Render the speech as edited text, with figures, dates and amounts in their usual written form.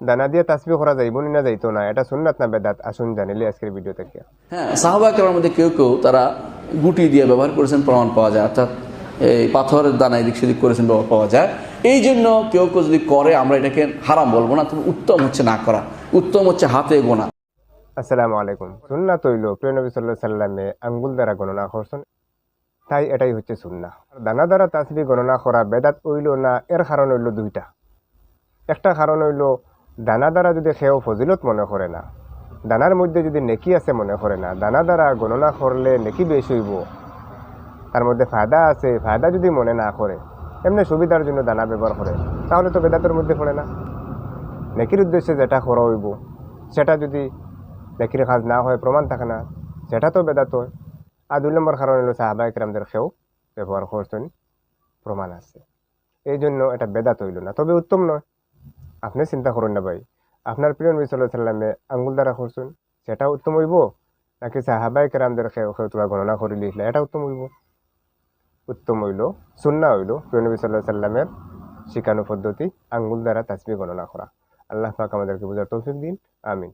দানা দিয়ে তাসবিহ করা যাইব না যাইতো না, এটা সুন্নাত না বেদাত, আসুন জানিলে আজকের ভিডিও থেকে। হ্যাঁ, সাহাবা কেরামের মধ্যে কেউ কেউ তারা গুটি দিয়ে ব্যবহার করেছেন, প্রমাণ পাওয়া যায়। অর্থাৎ এই পাথরের দানা এদিক সেদিক করেছেন, ব্যবহার পাওয়া যায়। এই জন্য কেউ কেউ যদি করে, আমরা এটাকে হারাম বলবো না, তবে উত্তম হচ্ছে না করা, উত্তম হচ্ছে হাতে গোনা। আসসালামু আলাইকুম। সুন্নাত হইল প্রিয় নবী সাল্লাল্লাহু আলাইহি সাল্লামে আঙ্গুল দ্বারা গণনা করছেন, তাই এটাই হচ্ছে সুন্নাহ। দানা দ্বারা তাসবিহ গণনা করা বেদাত হইল না, এর কারণ হইল দুইটা। একটা কারণ হইল দানা দ্বারা যদি কেউ ফজিলত মনে করে না, দানার মধ্যে যদি নেকি আছে মনে করে না, দানা দ্বারা গণনা করলে নেকি বেশি হইব, তার মধ্যে ফায়দা আছে, ফায়দা যদি মনে না করে, এমনি সুবিধার জন্য দানা ব্যবহার করে, তাহলে তো বেদাতের মধ্যে পড়ে না। নেকির উদ্দেশ্যে যেটা করা হইব, সেটা যদি নেকির কাজ না হয়, প্রমাণ থাকে না, সেটা তো বেদাত হয়। আর 2 নম্বর কারণ হলো সাহাবায়ে কেরামদের কেউ ব্যবহার করছেন, প্রমাণ আছে, এই জন্য এটা বেদাত হইল না, তবে উত্তম নয়। আপনি চিন্তা করুন না ভাই, আপনার প্রিয় নবী সাল্লাল্লাহু আলাইহি সাল্লামে আঙ্গুল দ্বারা করছেন, সেটা উত্তম হইব, নাকি সাহাবায়ে কেরামদের কেউ তোরা গণনা করে লিখলে এটা উত্তম হইব? উত্তম হইল, সুন্নাহ হইল প্রিয় নবী সাল্লাল্লাহু আলাইহি সাল্লামের শিখানো পদ্ধতি আঙ্গুল দ্বারা তাসবিহ গণনা করা। আল্লাহ পাক আমাদেরকে বোঝার তৌফিক দিন, আমিন।